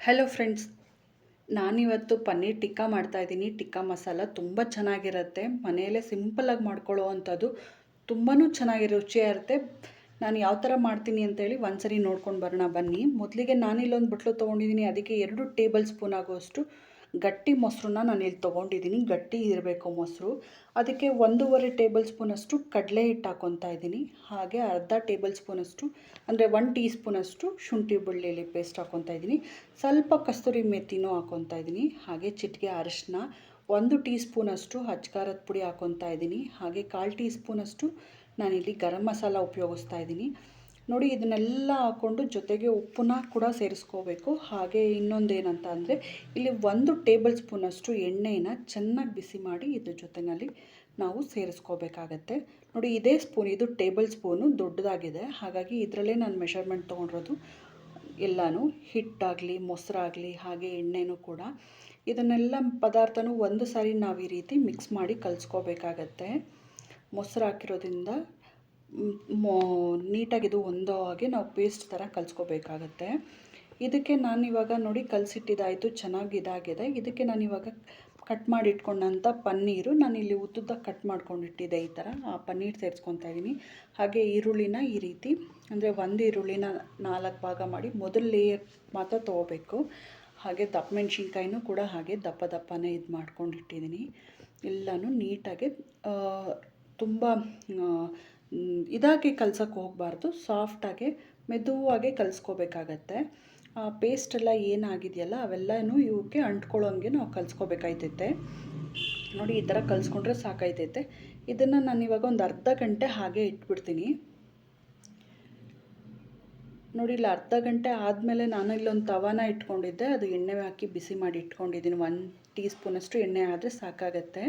Hello friends, ನಾನಿವತ್ತು ಪನ್ನೀರ್ ಟಿಕ್ಕಾ ಮಾಡ್ತಾಯಿದ್ದೀನಿ. ಟಿಕ್ಕಾ ಮಸಾಲ ತುಂಬ ಚೆನ್ನಾಗಿರುತ್ತೆ. ಮನೆಯಲ್ಲೇ ಸಿಂಪಲ್ಲಾಗಿ ಮಾಡ್ಕೊಳ್ಳೋ ಅಂಥದ್ದು. ತುಂಬಾ ಚೆನ್ನಾಗಿ ರುಚಿಯಾಗಿರುತ್ತೆ. ನಾನು ಯಾವ ಥರ ಮಾಡ್ತೀನಿ ಅಂತೇಳಿ ಒಂದ್ಸರಿ ನೋಡ್ಕೊಂಡು ಬರೋಣ ಬನ್ನಿ. ಮೊದಲಿಗೆ ನಾನಿಲ್ಲೊಂದು ಬಟ್ಲು ತೊಗೊಂಡಿದ್ದೀನಿ. ಅದಕ್ಕೆ 2 ಟೇಬಲ್ ಸ್ಪೂನ್ ಆಗುವಷ್ಟು ಗಟ್ಟಿ ಮೊಸರನ್ನ ನಾನಿಲ್ಲಿ ತೊಗೊಂಡಿದ್ದೀನಿ. ಗಟ್ಟಿ ಇರಬೇಕು ಮೊಸರು. ಅದಕ್ಕೆ 1.5 ಟೇಬಲ್ ಸ್ಪೂನಷ್ಟು ಕಡಲೆ ಹಿಟ್ಟು ಹಾಕ್ಕೊತಾ ಇದ್ದೀನಿ. ಹಾಗೆ ಅರ್ಧ ಟೇಬಲ್ ಸ್ಪೂನಷ್ಟು ಅಂದರೆ 1 ಟೀ ಸ್ಪೂನಷ್ಟು ಶುಂಠಿ ಬೆಳ್ಳುಳ್ಳಿ ಪೇಸ್ಟ್ ಹಾಕ್ಕೊತಾ ಇದ್ದೀನಿ. ಸ್ವಲ್ಪ ಕಸ್ತೂರಿ ಮೆಥಿನೂ ಹಾಕ್ಕೊತಾ ಇದ್ದೀನಿ. ಹಾಗೆ ಚಿಟಿಕೆ ಅರಿಶಿನ, 1 ಟೀ ಸ್ಪೂನಷ್ಟು ಅಚ್ಕಾರದ ಪುಡಿ ಹಾಕ್ಕೊತಾ ಇದ್ದೀನಿ. ಹಾಗೆ 1/4 ಟೀ ಸ್ಪೂನಷ್ಟು ನಾನಿಲ್ಲಿ ಗರಂ ಮಸಾಲ ಉಪಯೋಗಿಸ್ತಾ ಇದ್ದೀನಿ. ನೋಡಿ, ಇದನ್ನೆಲ್ಲ ಹಾಕ್ಕೊಂಡು ಜೊತೆಗೆ ಉಪ್ಪನ್ನ ಕೂಡ ಸೇರಿಸ್ಕೋಬೇಕು. ಹಾಗೆ ಇನ್ನೊಂದೇನಂತ ಅಂದರೆ ಇಲ್ಲಿ 1 ಟೇಬಲ್ ಸ್ಪೂನಷ್ಟು ಎಣ್ಣೆನ ಚೆನ್ನಾಗಿ ಬಿಸಿ ಮಾಡಿ ಇದ್ರ ಜೊತೆಯಲ್ಲಿ ನಾವು ಸೇರಿಸ್ಕೋಬೇಕಾಗತ್ತೆ. ನೋಡಿ, ಇದೇ ಸ್ಪೂನ್, ಇದು ಟೇಬಲ್ ಸ್ಪೂನು ದೊಡ್ಡದಾಗಿದೆ. ಹಾಗಾಗಿ ಇದರಲ್ಲೇ ನಾನು ಮೆಷರ್ಮೆಂಟ್ ತೊಗೊಂಡಿರೋದು ಎಲ್ಲನೂ, ಹಿಟ್ಟಾಗಲಿ ಮೊಸರಾಗಲಿ ಹಾಗೆ ಎಣ್ಣೆನೂ ಕೂಡ. ಇದನ್ನೆಲ್ಲ ಪದಾರ್ಥನೂ ಒಂದು ಸಾರಿ ನಾವು ಈ ರೀತಿ ಮಿಕ್ಸ್ ಮಾಡಿ ಕಲಿಸ್ಕೋಬೇಕಾಗತ್ತೆ. ಮೊಸರು ಹಾಕಿರೋದ್ರಿಂದ ನೀಟಾಗಿ ಇದು ಒಂದೋ ಹಾಗೆ ನಾವು ಪೇಸ್ಟ್ ಥರ ಕಲಿಸ್ಕೋಬೇಕಾಗತ್ತೆ. ಇದಕ್ಕೆ ನಾನಿವಾಗ ನೋಡಿ ಕಲಸಿಟ್ಟಿದ್ದಾಯಿತು, ಚೆನ್ನಾಗಿ ಇದಾಗಿದೆ. ಇದಕ್ಕೆ ನಾನಿವಾಗ ಕಟ್ ಮಾಡಿ ಇಟ್ಕೊಂಡಂಥ ಪನ್ನೀರು ನಾನಿಲ್ಲಿ ಉದ್ದುದ್ದ ಕಟ್ ಮಾಡ್ಕೊಂಡಿಟ್ಟಿದ್ದೆ. ಈ ಥರ ಆ ಪನ್ನೀರ್ ಸೇರಿಸ್ಕೊತಾ ಇದ್ದೀನಿ. ಹಾಗೆ ಈರುಳ್ಳಿನ ಈ ರೀತಿ ಅಂದರೆ 1 ಈರುಳ್ಳಿನ 4 ಭಾಗ ಮಾಡಿ ಮೊದಲು ಲೇಯರ್ ಮಾತ್ರ ತೊಗೋಬೇಕು. ಹಾಗೆ ದಪ್ಪ ಮೆಣಸಿನ್ಕಾಯಿನೂ ಕೂಡ ಹಾಗೆ ದಪ್ಪ ದಪ್ಪನೇ ಇದು ಮಾಡ್ಕೊಂಡಿಟ್ಟಿದ್ದೀನಿ. ಎಲ್ಲನೂ ನೀಟಾಗಿ ತುಂಬ ಇದಾಗಿ ಕಲ್ಸೋಕ್ಕೆ ಹೋಗಬಾರ್ದು, ಸಾಫ್ಟಾಗೆ ಮೆದುವಾಗೆ ಕಲಿಸ್ಕೋಬೇಕಾಗತ್ತೆ. ಆ ಪೇಸ್ಟೆಲ್ಲ ಏನಾಗಿದೆಯಲ್ಲ ಅವೆಲ್ಲನೂ ಇವಕ್ಕೆ ಅಂಟ್ಕೊಳ್ಳೋಂಗೆ ನಾವು ಕಲಿಸ್ಕೋಬೇಕಾಯ್ತೈತೆ. ನೋಡಿ, ಈ ಥರ ಕಲಿಸ್ಕೊಂಡ್ರೆ ಸಾಕಾಯ್ತೈತೆ. ಇದನ್ನು ನಾನಿವಾಗ ಒಂದು ಅರ್ಧ ಗಂಟೆ ಹಾಗೆ ಇಟ್ಬಿಡ್ತೀನಿ. ನೋಡಿ, ಇಲ್ಲಿ ಅರ್ಧ ಗಂಟೆ ಆದಮೇಲೆ ನಾನು ಇಲ್ಲೊಂದು ತವಾನ ಇಟ್ಕೊಂಡಿದ್ದೆ. ಅದು ಎಣ್ಣೆ ಹಾಕಿ ಬಿಸಿ ಮಾಡಿ ಇಟ್ಕೊಂಡಿದ್ದೀನಿ. 1 ಟೀ ಸ್ಪೂನಷ್ಟು ಎಣ್ಣೆ ಆದರೆ ಸಾಕಾಗತ್ತೆ.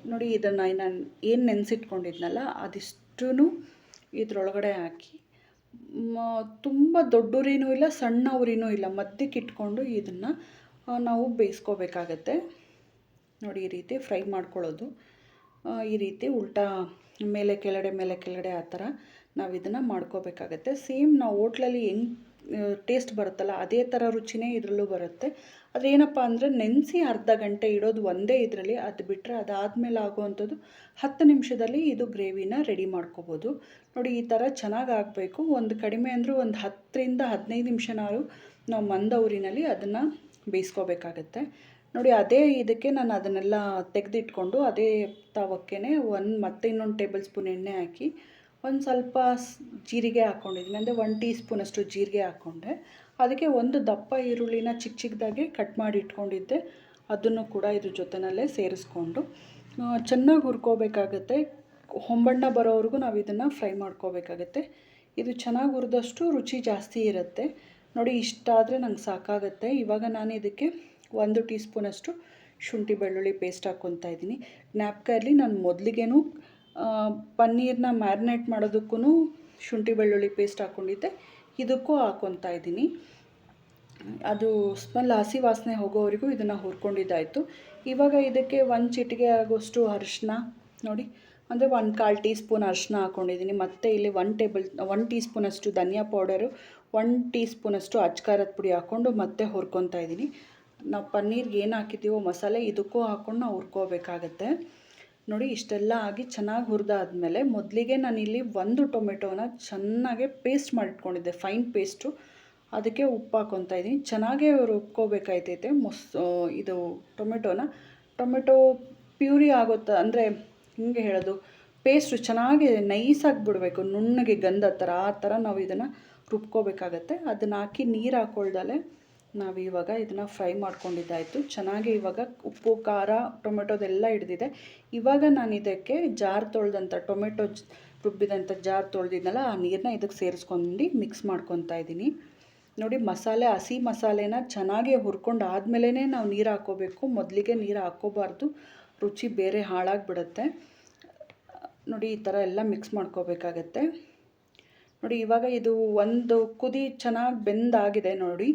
ನೋಡಿ, ಇದನ್ನು ನಾನು ಏನು ನೆನೆಸಿಟ್ಕೊಂಡಿದ್ನಲ್ಲ ಅದಿಷ್ಟೂ ಇದರೊಳಗಡೆ ಹಾಕಿ ತುಂಬ ದೊಡ್ಡ ಉರಿನೂ ಇಲ್ಲ, ಸಣ್ಣ ಉರಿನೂ ಇಲ್ಲ, ಮಧ್ಯಕ್ಕೆ ಇಟ್ಕೊಂಡು ಇದನ್ನು ನಾವು ಬೇಯಿಸ್ಕೋಬೇಕಾಗತ್ತೆ. ನೋಡಿ, ಈ ರೀತಿ ಫ್ರೈ ಮಾಡ್ಕೊಳ್ಳೋದು. ಈ ರೀತಿ ಉಲ್ಟಾ ಮೇಲೆ ಕೆಳಗಡೆ ಆ ಥರ ನಾವು ಇದನ್ನು ಮಾಡ್ಕೋಬೇಕಾಗತ್ತೆ. ಸೇಮ್ ನಾವು ಹೋಟ್ಲಲ್ಲಿ ಹೆಂಗೆ ಟೇಸ್ಟ್ ಬರುತ್ತಲ್ಲ ಅದೇ ಥರ ರುಚಿನೇ ಇದರಲ್ಲೂ ಬರುತ್ತೆ. ಆದರೆ ಏನಪ್ಪ ಅಂದರೆ ನೆನೆಸಿ ಅರ್ಧ ಗಂಟೆ ಇಡೋದು ಒಂದೇ ಇದರಲ್ಲಿ. ಅದು ಬಿಟ್ಟರೆ ಅದಾದಮೇಲೆ ಆಗುವಂಥದ್ದು 10 ನಿಮಿಷದಲ್ಲಿ ಇದು ಗ್ರೇವಿನ ರೆಡಿ ಮಾಡ್ಕೋಬೋದು. ನೋಡಿ, ಈ ಥರ ಚೆನ್ನಾಗಿ ಆಗಬೇಕು. ಒಂದು ಕಡಿಮೆ ಅಂದರೂ ಒಂದು 10ರಿಂದ 15 ನಿಮಿಷನಾದ್ರು ನಾವು ಮಂದ ಉರಿನಲ್ಲಿ ಅದನ್ನು ಬೇಯಿಸ್ಕೋಬೇಕಾಗತ್ತೆ. ನೋಡಿ, ಅದೇ ಇದಕ್ಕೆ ನಾನು ಅದನ್ನೆಲ್ಲ ತೆಗೆದಿಟ್ಕೊಂಡು ಅದೇ ತವಕ್ಕೆ ಮತ್ತೆ ಇನ್ನೊಂದು ಟೇಬಲ್ ಸ್ಪೂನ್ ಎಣ್ಣೆ ಹಾಕಿ ಒಂದು ಸ್ವಲ್ಪ ಜೀರಿಗೆ ಹಾಕ್ಕೊಂಡಿದ್ದೀನಿ. ಅಂದರೆ 1 ಟೀ ಸ್ಪೂನಷ್ಟು ಜೀರಿಗೆ ಹಾಕ್ಕೊಂಡೆ. ಅದಕ್ಕೆ ಒಂದು ದಪ್ಪ ಈರುಳ್ಳಿನ ಚಿಕ್ಕದಾಗಿ ಕಟ್ ಮಾಡಿ ಇಟ್ಕೊಂಡಿದ್ದೆ. ಅದನ್ನು ಕೂಡ ಇದ್ರ ಜೊತೆಯಲ್ಲೇ ಸೇರಿಸ್ಕೊಂಡು ಚೆನ್ನಾಗಿ ಹುರ್ಕೋಬೇಕಾಗತ್ತೆ. ಹೊಂಬಣ್ಣ ಬರೋವರೆಗೂ ನಾವು ಇದನ್ನು ಫ್ರೈ ಮಾಡ್ಕೋಬೇಕಾಗತ್ತೆ. ಇದು ಚೆನ್ನಾಗಿ ಹುರಿದಷ್ಟು ರುಚಿ ಜಾಸ್ತಿ ಇರುತ್ತೆ. ನೋಡಿ, ಇಷ್ಟಾದರೆ ನಂಗೆ ಸಾಕಾಗುತ್ತೆ. ಇವಾಗ ನಾನು ಇದಕ್ಕೆ 1 ಟೀ ಸ್ಪೂನಷ್ಟು ಶುಂಠಿ ಬೆಳ್ಳುಳ್ಳಿ ಪೇಸ್ಟ್ ಹಾಕ್ಕೊತಾ ಇದ್ದೀನಿ. ಜ್ಞಾಪಕದಲ್ಲಿ ನಾನು ಮೊದಲಿಗೇನು ಪನ್ನೀರನ್ನ ಮ್ಯಾರಿನೇಟ್ ಮಾಡೋದಕ್ಕೂ ಶುಂಠಿ ಬೆಳ್ಳುಳ್ಳಿ ಪೇಸ್ಟ್ ಹಾಕ್ಕೊಂಡಿದ್ದೆ. ಇದಕ್ಕೂ ಹಾಕ್ಕೊತಾ ಇದ್ದೀನಿ. ಅದು ಸ್ಮೆಲ್ ಹಸಿ ವಾಸನೆ ಹೋಗೋವರೆಗೂ ಇದನ್ನು ಹುರ್ಕೊಂಡಿದ್ದಾಯಿತು. ಇವಾಗ ಇದಕ್ಕೆ 1 ಚಿಟಿಕೆ ಆಗೋಷ್ಟು ಅರಿಶಿನ, ನೋಡಿ ಅಂದರೆ 1/4 ಟೀ ಸ್ಪೂನ್ ಅರಿಶಿನ ಹಾಕ್ಕೊಂಡಿದ್ದೀನಿ. ಮತ್ತು ಇಲ್ಲಿ 1 ಟೀ ಸ್ಪೂನಷ್ಟು ಧನಿಯಾ ಪೌಡರು, 1 ಟೀ ಸ್ಪೂನಷ್ಟು ಅಚ್ಕಾರದ ಪುಡಿ ಹಾಕ್ಕೊಂಡು ಮತ್ತೆ ಹುರ್ಕೊತಾ ಇದ್ದೀನಿ. ನಾವು ಪನ್ನೀರ್ಗೆ ಏನು ಹಾಕಿದ್ದೀವೋ ಮಸಾಲೆ ಇದಕ್ಕೂ ಹಾಕ್ಕೊಂಡು ನಾವು ಹುರ್ಕೋಬೇಕಾಗತ್ತೆ. ನೋಡಿ, ಇಷ್ಟೆಲ್ಲ ಆಗಿ ಚೆನ್ನಾಗಿ ಹುರಿದಾದ್ಮೇಲೆ ಮೊದಲಿಗೆ ನಾನಿಲ್ಲಿ 1 ಟೊಮೆಟೋನ ಚೆನ್ನಾಗೆ ಪೇಸ್ಟ್ ಮಾಡಿಟ್ಕೊಂಡಿದ್ದೆ, ಫೈನ್ ಪೇಸ್ಟು. ಅದಕ್ಕೆ ಉಪ್ಪು ಹಾಕ್ಕೊತಾ ಇದ್ದೀನಿ. ಚೆನ್ನಾಗೇ ರುಬ್ಕೋಬೇಕಾಯ್ತೈತೆ ಇದು ಟೊಮೆಟೊ ಪ್ಯೂರಿ ಆಗುತ್ತೆ. ಅಂದರೆ ಹಿಂಗೆ ಹೇಳೋದು, ಪೇಸ್ಟು ಚೆನ್ನಾಗಿ ನೈಸಾಗಿ ಬಿಡಬೇಕು, ನುಣ್ಣಗೆ ಗಂಧ ಥರ ಆ ಥರ ನಾವು ಇದನ್ನು ರುಬ್ಕೋಬೇಕಾಗತ್ತೆ. ಅದನ್ನು ಹಾಕಿ ನೀರು ಹಾಕ್ಕೊಳ್ದಲೆ ನಾವು ಇವಾಗ ಇದನ್ನು ಫ್ರೈ ಮಾಡ್ಕೊಂಡಿದ್ದಾಯಿತು. ಚೆನ್ನಾಗಿ ಇವಾಗ ಉಪ್ಪು ಖಾರ ಟೊಮೆಟೊದೆಲ್ಲ ಹಿಡ್ದಿದೆ. ಇವಾಗ ನಾನು ಇದಕ್ಕೆ ಜಾರ್ ತೊಳೆದಂಥ ರುಬ್ಬಿದಂಥ ಜಾರ್ ತೊಳೆದಿದ್ನಲ್ಲ ಆ ನೀರನ್ನ ಇದಕ್ಕೆ ಸೇರಿಸ್ಕೊಂಡು ಮಿಕ್ಸ್ ಮಾಡ್ಕೊತಾ ಇದ್ದೀನಿ. ನೋಡಿ, ಹಸಿ ಮಸಾಲೆನ ಚೆನ್ನಾಗಿ ಹುರ್ಕೊಂಡು ಆದಮೇಲೆ ನಾವು ನೀರು ಹಾಕ್ಕೋಬೇಕು. ಮೊದಲಿಗೆ ನೀರು ಹಾಕ್ಕೋಬಾರ್ದು, ರುಚಿ ಬೇರೆ ಹಾಳಾಗಿಬಿಡುತ್ತೆ. ನೋಡಿ, ಈ ಥರ ಎಲ್ಲ ಮಿಕ್ಸ್ ಮಾಡ್ಕೋಬೇಕಾಗತ್ತೆ. ನೋಡಿ, ಇವಾಗ ಇದು ಒಂದು ಕುದಿ ಚೆನ್ನಾಗಿ ಬೆಂದಾಗಿದೆ. ನೋಡಿ,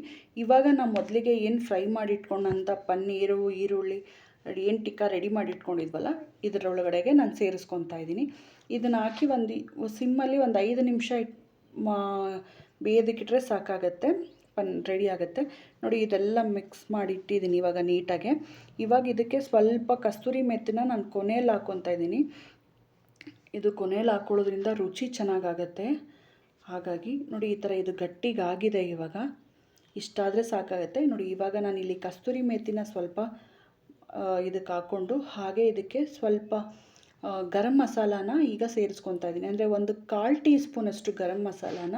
ಇವಾಗ ನಾವು ಮೊದಲಿಗೆ ಏನು ಫ್ರೈ ಮಾಡಿ ಇಟ್ಕೊಂಡಂಥ ಪನ್ನೀರು, ಈರುಳ್ಳಿ ಏನು ಟಿಕ್ಕಾ ರೆಡಿ ಮಾಡಿ ಇಟ್ಕೊಂಡಿದ್ವಲ್ಲ ಇದರೊಳಗಡೆಗೆ ನಾನು ಸೇರಿಸ್ಕೊತಾ ಇದ್ದೀನಿ. ಇದನ್ನು ಹಾಕಿ ಸಿಮ್ಮಲ್ಲಿ ಒಂದು 5 ನಿಮಿಷ ಬೇಯೋದಕ್ಕಿಟ್ರೆ ಸಾಕಾಗತ್ತೆ. ರೆಡಿ ಆಗುತ್ತೆ. ನೋಡಿ ಇದೆಲ್ಲ ಮಿಕ್ಸ್ ಮಾಡಿ ಇಟ್ಟಿದ್ದೀನಿ ಇವಾಗ ನೀಟಾಗೆ. ಇವಾಗ ಇದಕ್ಕೆ ಸ್ವಲ್ಪ ಕಸ್ತೂರಿ ಮೆಥಿನ ನಾನು ಕೊನೆಯಲ್ಲಿ ಹಾಕ್ಕೊತಾ ಇದ್ದೀನಿ. ಇದು ಕೊನೆಯಲ್ಲಿ ಹಾಕ್ಕೊಳ್ಳೋದ್ರಿಂದ ರುಚಿ ಚೆನ್ನಾಗಾಗತ್ತೆ. ಹಾಗಾಗಿ ನೋಡಿ ಈ ಥರ ಇದು ಗಟ್ಟಿಗಾಗಿದೆ. ಇವಾಗ ಇಷ್ಟಾದರೆ ಸಾಕಾಗುತ್ತೆ. ನೋಡಿ ಇವಾಗ ನಾನು ಇಲ್ಲಿ ಕಸ್ತೂರಿ ಮೆಥಿನ ಸ್ವಲ್ಪ ಇದಕ್ಕೆ ಹಾಕ್ಕೊಂಡು, ಹಾಗೆ ಇದಕ್ಕೆ ಸ್ವಲ್ಪ ಗರಂ ಮಸಾಲಾನ ಈಗ ಸೇರಿಸ್ಕೊತಾ ಇದ್ದೀನಿ. ಅಂದರೆ ಒಂದು 1/4 ಟೀ ಸ್ಪೂನಷ್ಟು ಗರಂ ಮಸಾಲಾನ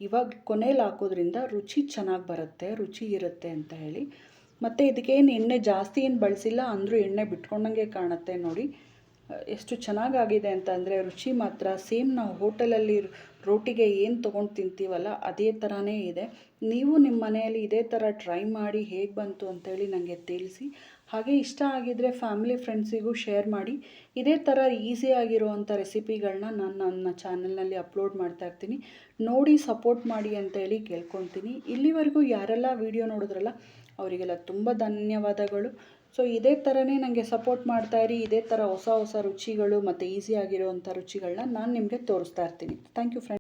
ಇವಾಗ ಕೊನೆಯಲ್ಲಿ ಹಾಕೋದ್ರಿಂದ ರುಚಿ ಚೆನ್ನಾಗಿ ಬರುತ್ತೆ, ರುಚಿ ಇರುತ್ತೆ ಅಂತ ಹೇಳಿ. ಮತ್ತು ಇದಕ್ಕೇನು ಎಣ್ಣೆ ಜಾಸ್ತಿ ಏನು ಬಳಸಿಲ್ಲ, ಅಂದರೂ ಎಣ್ಣೆ ಬಿಟ್ಕೊಂಡಂಗೆ ಕಾಣುತ್ತೆ. ನೋಡಿ ಎಷ್ಟು ಚೆನ್ನಾಗಾಗಿದೆ ಅಂತ ಅಂದರೆ ರುಚಿ ಮಾತ್ರ ಸೇಮ್ ನಾವು ಹೋಟೆಲಲ್ಲಿ ರೋಟಿಗೆ ಏನು ತೊಗೊಂಡು ತಿಂತೀವಲ್ಲ ಅದೇ ಥರನೇ ಇದೆ. ನೀವು ನಿಮ್ಮ ಮನೆಯಲ್ಲಿ ಇದೇ ಥರ ಟ್ರೈ ಮಾಡಿ ಹೇಗೆ ಬಂತು ಅಂತೇಳಿ ನನಗೆ ತಿಳಿಸಿ. ಹಾಗೆ ಇಷ್ಟ ಆಗಿದ್ದರೆ ಫ್ಯಾಮಿಲಿ ಫ್ರೆಂಡ್ಸಿಗೂ ಶೇರ್ ಮಾಡಿ. ಇದೇ ಥರ ಈಸಿಯಾಗಿರುವಂಥ ರೆಸಿಪಿಗಳನ್ನ ನಾನು ನನ್ನ ಚಾನಲ್ನಲ್ಲಿ ಅಪ್ಲೋಡ್ ಮಾಡ್ತಾ ಇರ್ತೀನಿ. ನೋಡಿ ಸಪೋರ್ಟ್ ಮಾಡಿ ಅಂತೇಳಿ ಕೇಳ್ಕೊತೀನಿ. ಇಲ್ಲಿವರೆಗೂ ಯಾರೆಲ್ಲ ವಿಡಿಯೋ ನೋಡಿದ್ರಲ್ಲ ಅವರಿಗೆಲ್ಲ ತುಂಬ ಧನ್ಯವಾದಗಳು. ಸೊ ಇದೇ ಥರನೇ ನನಗೆ ಸಪೋರ್ಟ್ ಮಾಡ್ತಾಯಿರಿ. ಇದೇ ಥರ ಹೊಸ ಹೊಸ ರುಚಿಗಳು ಮತ್ತು ಈಸಿಯಾಗಿರುವಂಥ ರುಚಿಗಳನ್ನ ನಾನು ನಿಮಗೆ ತೋರಿಸ್ತಾ ಇರ್ತೀನಿ. Thank you friends.